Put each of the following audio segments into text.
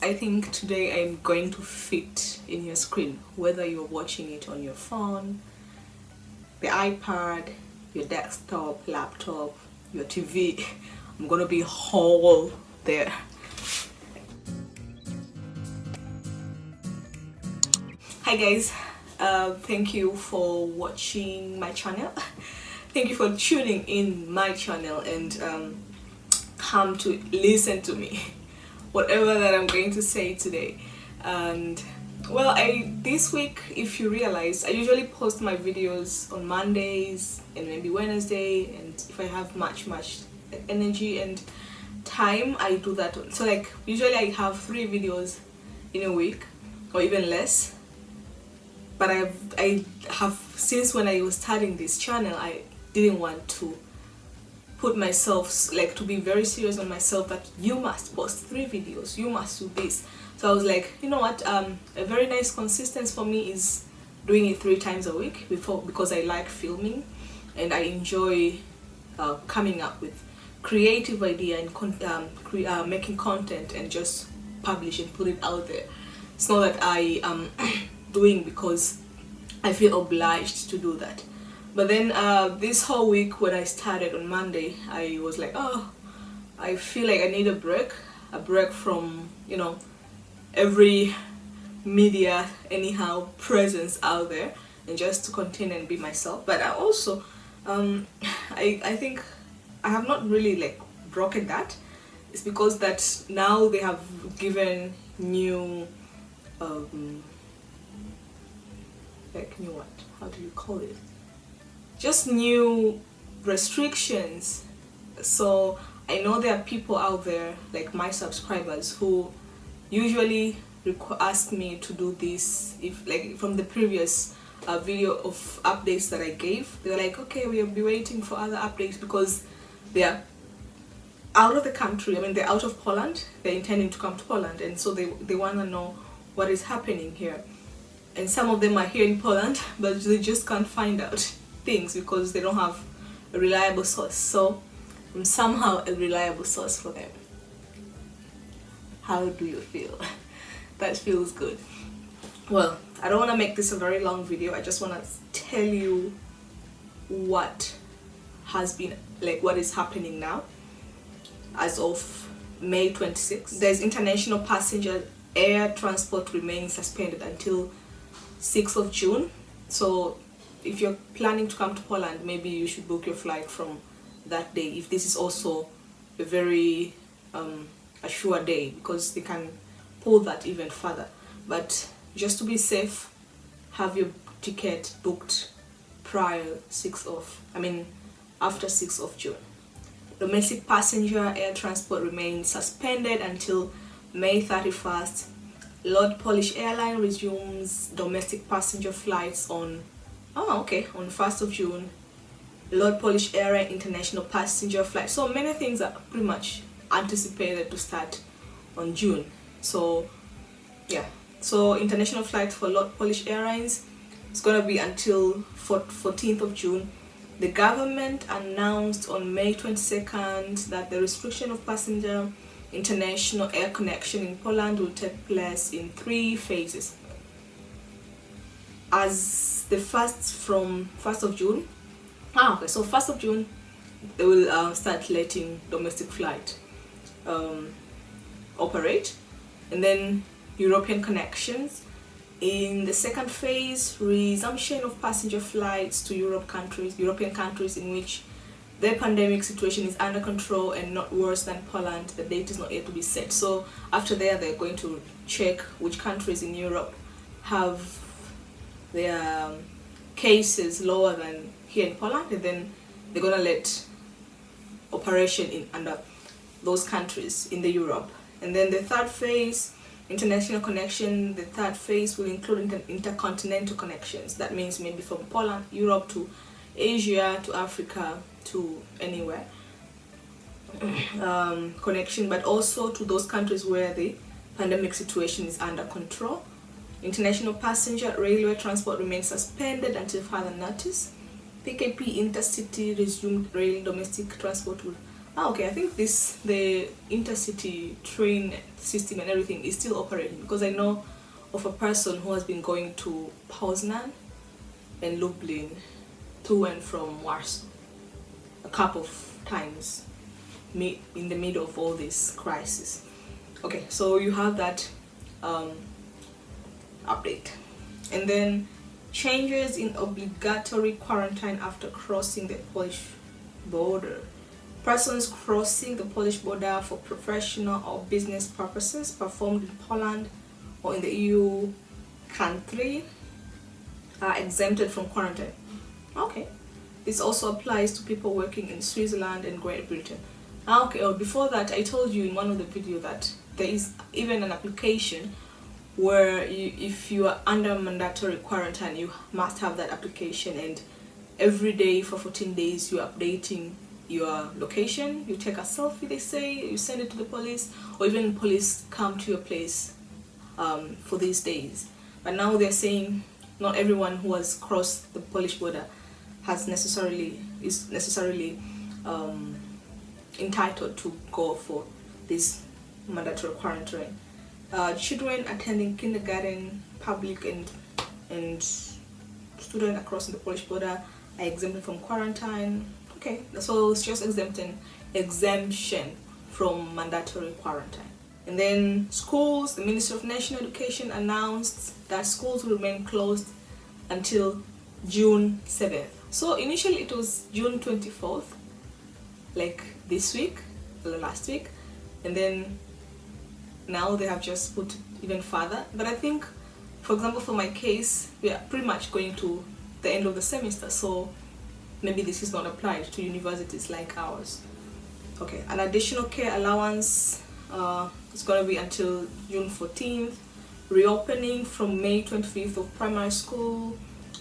I think today I'm going to fit in your screen, whether you're watching it on your phone, the iPad, your desktop, laptop, your TV. I'm gonna be whole there. Hi guys, thank you for watching my channel. Thank you for tuning in my channel and come to listen to me, whatever that I'm going to say today. And well, this week, if you realize, I usually post my videos on Mondays and maybe Wednesday, and if I have much energy and time, I do that. So like usually I have 3 videos in a week or even less. But I have since when I was starting this channel, I didn't want to put myself, like, to be very serious on myself that you must post 3 videos, you must do this. So I was like, you know what, a very nice consistency for me is doing it 3 times a week because I like filming and I enjoy coming up with creative idea and making content and just publish and put it out there. It's not that I am doing because I feel obliged to do that. But then this whole week when I started on Monday, I was like, oh, I feel like I need a break from, you know, every media anyhow presence out there, and just to contain and be myself. But I also I think I have not really like broken that. It's because that now they have given new like new what? How do you call it? Just new restrictions. So I know there are people out there like my subscribers who usually ask me to do this. If like from the previous video of updates that I gave, they're like, okay, we'll be waiting for other updates because they are out of the country. I mean, they're out of Poland. They're intending to come to Poland, and so they want to know what is happening here. And some of them are here in Poland, but they just can't find out things because they don't have a reliable source. So I'm somehow a reliable source for them. How do you feel? That feels good. Well, I don't want to make this a very long video. I just want to tell you what has been, like, what is happening now as of May 26th. There's international passenger air transport remains suspended until 6th of June. So if you're planning to come to Poland, maybe you should book your flight from that day, if this is also a very a sure day, because they can pull that even further. But just to be safe, have your ticket booked after 6th of June. Domestic passenger air transport remains suspended until May 31st. Lord Polish Airline resumes domestic passenger flights on 1st of June. Lord Polish Airline international passenger flight. So many things are pretty much anticipated to start on June. So yeah, so international flight for Lord Polish Airlines is gonna be until 14th of June. The government announced on May 22nd that the restriction of passenger international air connection in Poland will take place in 3 phases. As the from 1st of June, so 1st of June they will start letting domestic flight operate, and then European connections. In the 2nd phase, resumption of passenger flights to European countries in which the pandemic situation is under control and not worse than Poland. The date is not yet to be set. So after there, they're going to check which countries in Europe have their cases lower than here in Poland, and then they're gonna let operation in under those countries in the Europe. And then the 3rd phase, international connection, the 3rd phase will include intercontinental connections. That means maybe from Poland, Europe to Asia to Africa to anywhere connection, but also to those countries where the pandemic situation is under control. International passenger railway transport remains suspended until further notice. PKP intercity resumed. Rail domestic transport will Okay, I think the intercity train system and everything is still operating, because I know of a person who has been going to Poznan and Lublin to and from Warsaw a couple of times in the middle of all this crisis. Okay, so you have that update. And then changes in obligatory quarantine after crossing the Polish border. Persons crossing the Polish border for professional or business purposes performed in Poland or in the EU country are exempted from quarantine. Okay. This also applies to people working in Switzerland and Great Britain. Okay, before that, I told you in one of the videos that there is even an application where if you are under mandatory quarantine, you must have that application, and every day for 14 days you're updating your location. You take a selfie, they say, you send it to the police, or even police come to your place for these days. But now they're saying not everyone who has crossed the Polish border is necessarily entitled to go for this mandatory quarantine. Children attending kindergarten, public and students across the Polish border are exempted from quarantine. Okay, so it's just exemption from mandatory quarantine. And then schools, the Ministry of National Education announced that schools will remain closed until June 7th. So initially it was June 24th, like this week, or last week, and then now they have just put it even further. But I think, for example, for my case, we are pretty much going to the end of the semester, so maybe this is not applied to universities like ours. Okay, an additional care allowance is going to be until June 14th. Reopening from May 25th of primary school,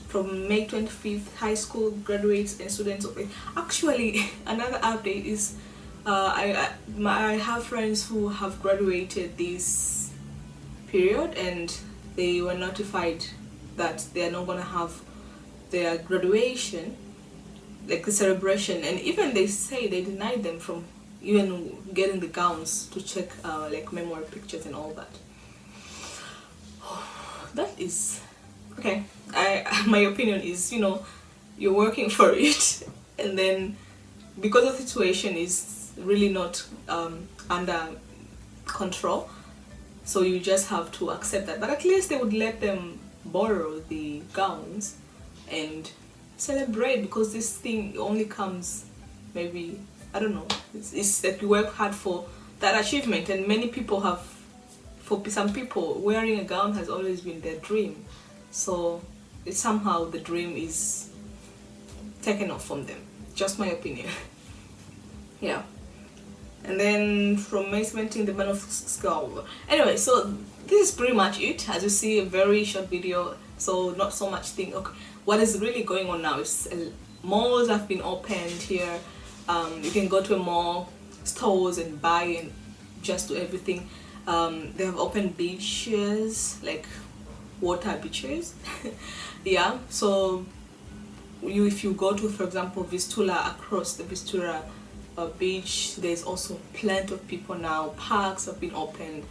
from May 25th high school graduates and students. Okay, actually another update is I have friends who have graduated this period, and they were notified that they are not going to have their graduation, like the celebration, and even they say they denied them from even getting the gowns to check like memory pictures and all that. That is okay. My opinion is, you're working for it, and then because the situation is really not under control, so you just have to accept that. But at least they would let them borrow the gowns and celebrate, because this thing only comes, maybe, I don't know, it's that you work hard for that achievement, and many people have, for some people, wearing a gown has always been their dream. So it's somehow the dream is taken off from them. Just my opinion. Yeah. And then from cementing the man of skull. Anyway, so this is pretty much it. As you see, a very short video, so not so much thing. Okay, what is really going on now is malls have been opened here. You can go to a mall, stores, and buy and just do everything. They have opened beaches, like water beaches. Yeah, so if you go to, for example, Vistula, across the Vistula beach, there's also plenty of people now. Parks have been opened.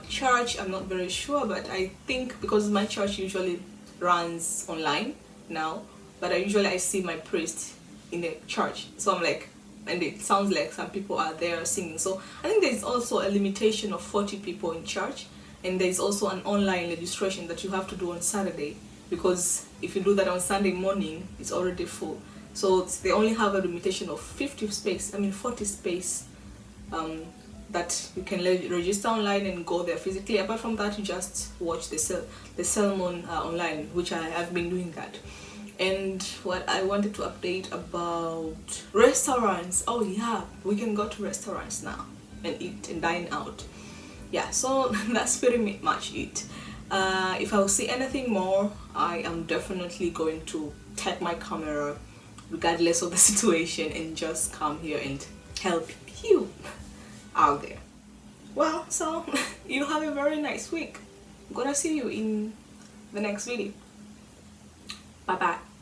Church, I'm not very sure, but I think, because my church usually runs online now, but I see my priest in the church, so I'm like, and it sounds like some people are there singing. So I think there's also a limitation of 40 people in church, and there's also an online registration that you have to do on Saturday, because if you do that on Sunday morning, it's already full. So they only have a limitation of 40 space that you can register online and go there physically. Apart from that, you just watch the sermon online, which I have been doing that. And what I wanted to update about restaurants. Oh yeah, we can go to restaurants now and eat and dine out. Yeah, so that's pretty much it. If I will see anything more, I am definitely going to take my camera regardless of the situation and just come here and help you out there. Well, so you have a very nice week. I'm gonna see you in the next video. Bye bye.